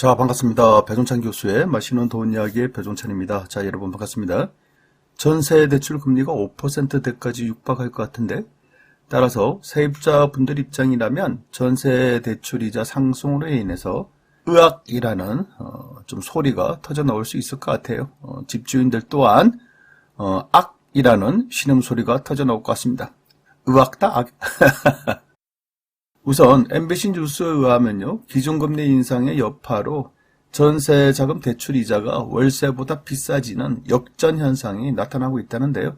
자, 반갑습니다. 배종찬 교수의 맛있는 돈 이야기의 배종찬입니다. 자, 여러분 반갑습니다. 전세 대출 금리가 5%대까지 육박할 것 같은데, 따라서 세입자분들 입장이라면 전세 대출이자 상승으로 인해서 으악이라는 좀 소리가 터져 나올 수 있을 것 같아요. 집주인들 또한 악이라는 신음소리가 터져 나올 것 같습니다. 으악다 악. 우선 MBC 뉴스에 의하면요, 기준금리 인상의 여파로 전세자금 대출 이자가 월세보다 비싸지는 역전 현상이 나타나고 있다는데요.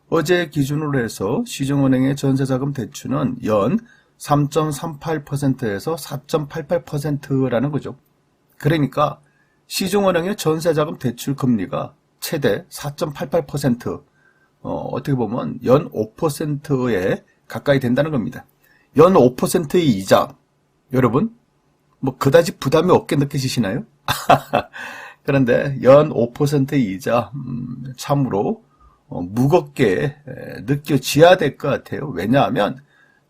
어제 기준으로 해서 시중은행의 전세자금 대출은 연 3.38%에서 4.88%라는 거죠. 그러니까 시중은행의 전세자금 대출 금리가 최대 4.88%, 어떻게 보면 연 5%에 가까이 된다는 겁니다. 연 5%의 이자, 여러분 뭐 그다지 부담이 없게 느끼시나요? 그런데 연 5%의 이자 참으로 무겁게 느껴져야 될 것 같아요. 왜냐하면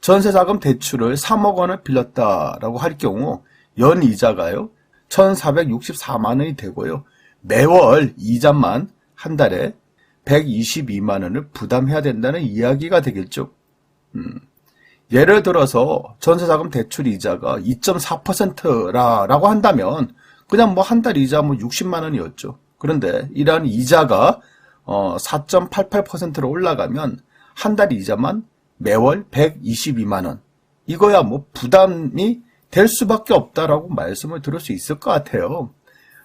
전세자금 대출을 3억 원을 빌렸다라고 할 경우 연 이자가요 1,464만 원이 되고요. 매월 이자만 한 달에 122만 원을 부담해야 된다는 이야기가 되겠죠. 예를 들어서 전세자금 대출 이자가 2.4%라고 한다면 그냥 뭐 한 달 이자 뭐 60만 원이었죠. 그런데 이러한 이자가 4.88%로 올라가면 한 달 이자만 매월 122만 원. 이거야 뭐 부담이 될 수밖에 없다라고 말씀을 드릴 수 있을 것 같아요.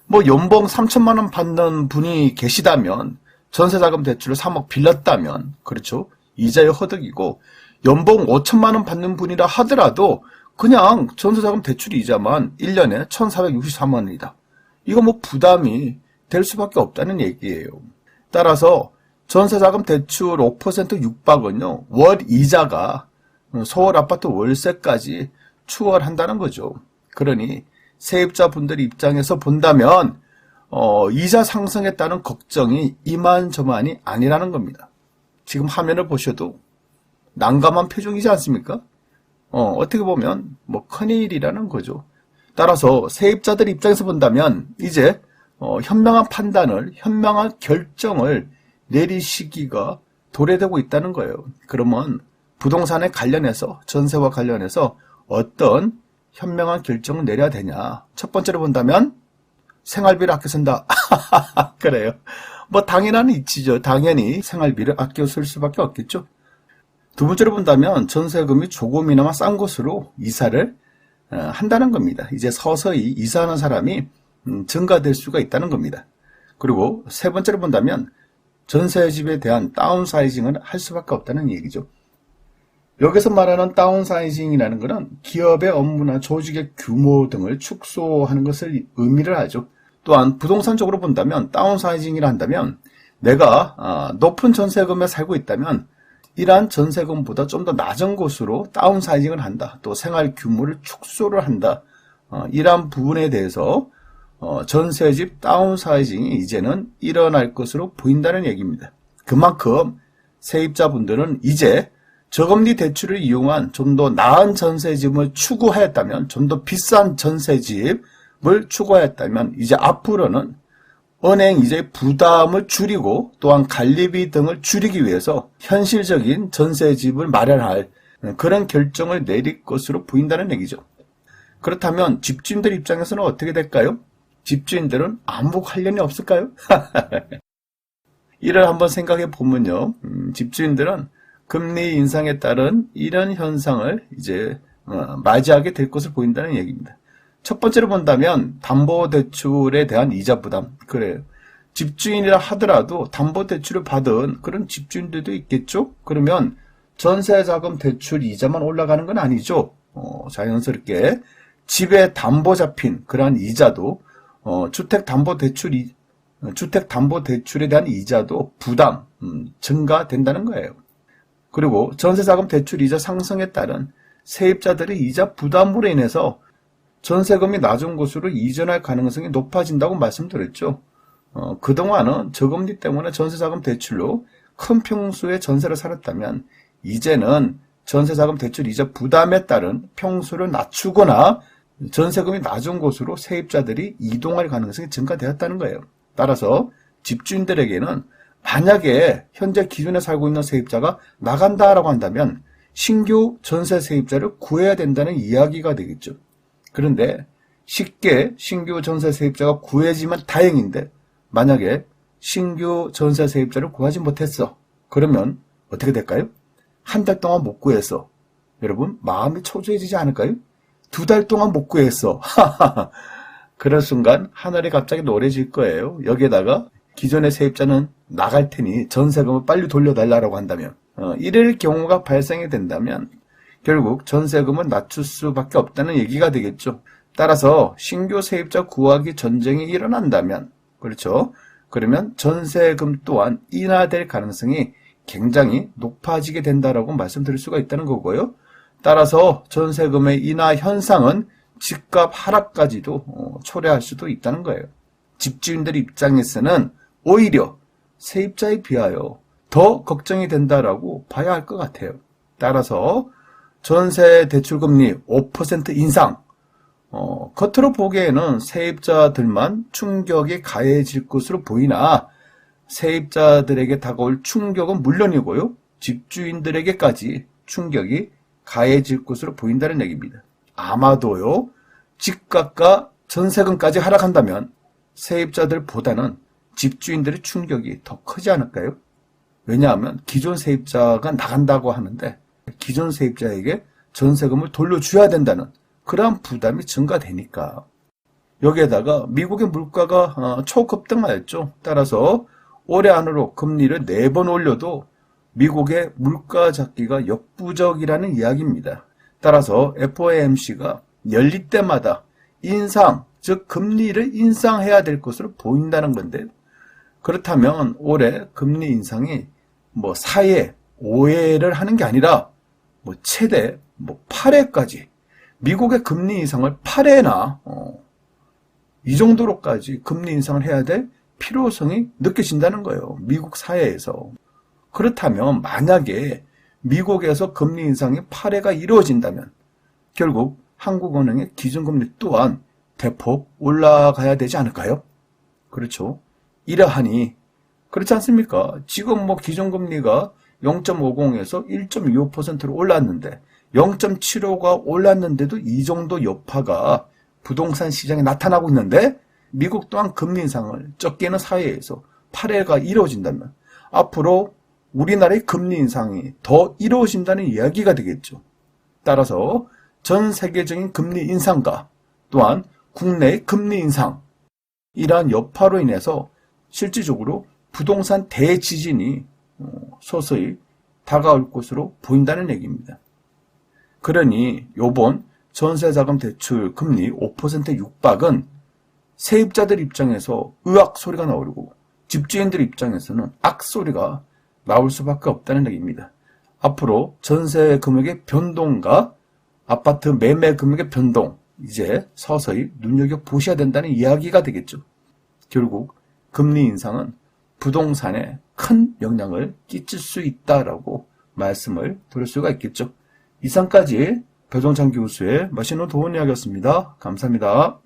뭐 연봉 3천만 원 받는 분이 계시다면 전세자금 대출을 3억 빌렸다면 그렇죠. 이자의 허덕이고 연봉 5천만 원 받는 분이라 하더라도 그냥 전세자금 대출 이자만 1년에 1,463만 원이다. 이거 뭐 부담이 될 수밖에 없다는 얘기예요. 따라서 전세자금 대출 5% 육박은요, 월 이자가 서울 아파트 월세까지 추월한다는 거죠. 그러니 세입자분들 입장에서 본다면 이자 상승에 따른 걱정이 이만저만이 아니라는 겁니다. 지금 화면을 보셔도 난감한 표정이지 않습니까? 어떻게 보면 뭐 큰일이라는 거죠. 따라서 세입자들 입장에서 본다면 이제 현명한 판단을, 현명한 결정을 내릴 시기가 도래되고 있다는 거예요. 그러면 부동산에 관련해서, 전세와 관련해서 어떤 현명한 결정을 내려야 되냐. 첫 번째로 본다면 생활비를 아껴 쓴다. 그래요. 뭐 당연한 이치죠. 당연히 생활비를 아껴 쓸 수밖에 없겠죠. 두 번째로 본다면 전세금이 조금이나마 싼 곳으로 이사를 한다는 겁니다. 이제 서서히 이사하는 사람이 증가될 수가 있다는 겁니다. 그리고 세 번째로 본다면 전세집에 대한 다운사이징을 할 수밖에 없다는 얘기죠. 여기서 말하는 다운사이징이라는 것은 기업의 업무나 조직의 규모 등을 축소하는 것을 의미를 하죠. 또한 부동산적으로 본다면 다운사이징이라 한다면 내가 높은 전세금에 살고 있다면 이러한 전세금보다 좀 더 낮은 곳으로 다운사이징을 한다. 또 생활 규모를 축소를 한다. 이러한 부분에 대해서 전세집 다운사이징이 이제는 일어날 것으로 보인다는 얘기입니다. 그만큼 세입자분들은 이제 저금리 대출을 이용한 좀 더 나은 전세집을 추구하였다면, 좀 더 비싼 전세집을 추구하였다면 이제 앞으로는 은행 이제 부담을 줄이고 또한 관리비 등을 줄이기 위해서 현실적인 전세집을 마련할 그런 결정을 내릴 것으로 보인다는 얘기죠. 그렇다면 집주인들 입장에서는 어떻게 될까요? 집주인들은 아무 관련이 없을까요? 이를 한번 생각해 보면요. 집주인들은 금리 인상에 따른 이런 현상을 이제 맞이하게 될 것을 보인다는 얘기입니다. 첫 번째로 본다면 담보대출에 대한 이자 부담. 그래요. 집주인이라 하더라도 담보대출을 받은 그런 집주인들도 있겠죠? 그러면 전세자금 대출 이자만 올라가는 건 아니죠. 자연스럽게 집에 담보 잡힌 그러한 이자도 주택담보대출에 대한 이자도 부담 증가된다는 거예요. 그리고 전세자금 대출 이자 상승에 따른 세입자들의 이자 부담으로 인해서 전세금이 낮은 곳으로 이전할 가능성이 높아진다고 말씀드렸죠. 그동안은 저금리 때문에 전세자금 대출로 큰 평수의 전세를 살았다면 이제는 전세자금 대출 이자 부담에 따른 평수를 낮추거나 전세금이 낮은 곳으로 세입자들이 이동할 가능성이 증가되었다는 거예요. 따라서 집주인들에게는 만약에 현재 기존에 살고 있는 세입자가 나간다라고 한다면 신규 전세 세입자를 구해야 된다는 이야기가 되겠죠. 그런데 쉽게 신규 전세 세입자가 구해지면 다행인데 만약에 신규 전세 세입자를 구하지 못했어. 그러면 어떻게 될까요? 한 달 동안 못 구했어. 여러분 마음이 초조해지지 않을까요? 2달 동안 못 구했어. 그런 순간 하늘이 갑자기 노래질 거예요. 여기에다가 기존의 세입자는 나갈 테니 전세금을 빨리 돌려달라고 한다면 이럴 경우가 발생이 된다면 결국 전세금을 낮출 수밖에 없다는 얘기가 되겠죠. 따라서 신규 세입자 구하기 전쟁이 일어난다면 그렇죠. 그러면 전세금 또한 인하될 가능성이 굉장히 높아지게 된다라고 말씀드릴 수가 있다는 거고요. 따라서 전세금의 인하 현상은 집값 하락까지도 초래할 수도 있다는 거예요. 집주인들 입장에서는 오히려 세입자에 비하여 더 걱정이 된다라고 봐야 할 것 같아요. 따라서 전세 대출금리 5% 인상, 겉으로 보기에는 세입자들만 충격이 가해질 것으로 보이나 세입자들에게 다가올 충격은 물론이고요. 집주인들에게까지 충격이 가해질 것으로 보인다는 얘기입니다. 아마도요. 집값과 전세금까지 하락한다면 세입자들보다는 집주인들의 충격이 더 크지 않을까요? 왜냐하면 기존 세입자가 나간다고 하는데 기존 세입자에게 전세금을 돌려줘야 된다는 그러한 부담이 증가되니까. 여기에다가 미국의 물가가 초급등하였죠. 따라서 올해 안으로 금리를 4번 올려도 미국의 물가 잡기가 역부족이라는 이야기입니다. 따라서 FOMC가 열릴 때마다 인상, 즉 금리를 인상해야 될 것으로 보인다는 건데 그렇다면 올해 금리 인상이 4회, 5회를 하는 게 아니라 최대 8회까지 미국의 금리 인상을 8회나 이 정도로까지 금리 인상을 해야 될 필요성이 느껴진다는 거예요. 미국 사회에서. 그렇다면 만약에 미국에서 금리 인상이 8회가 이루어진다면 결국 한국은행의 기준금리 또한 대폭 올라가야 되지 않을까요? 그렇죠. 이러하니 그렇지 않습니까? 지금 기준금리가 0.50에서 1.25%로 올랐는데 0.75가 올랐는데도 이 정도 여파가 부동산 시장에 나타나고 있는데 미국 또한 금리 인상을 적게는 사회에서 8회가 이루어진다면 앞으로 우리나라의 금리 인상이 더 이루어진다는 이야기가 되겠죠. 따라서 전 세계적인 금리 인상과 또한 국내의 금리 인상 이러한 여파로 인해서 실질적으로 부동산 대지진이 서서히 다가올 것으로 보인다는 얘기입니다. 그러니 이번 전세자금 대출 금리 5% 육박은 세입자들 입장에서 의악 소리가 나오고 집주인들 입장에서는 악 소리가 나올 수밖에 없다는 얘기입니다. 앞으로 전세 금액의 변동과 아파트 매매 금액의 변동 이제 서서히 눈여겨보셔야 된다는 이야기가 되겠죠. 결국 금리 인상은 부동산에 큰 영향을 끼칠 수 있다라고 말씀을 드릴 수가 있겠죠. 이상까지 배종찬 교수의 맛있는 도움 이야기였습니다. 감사합니다.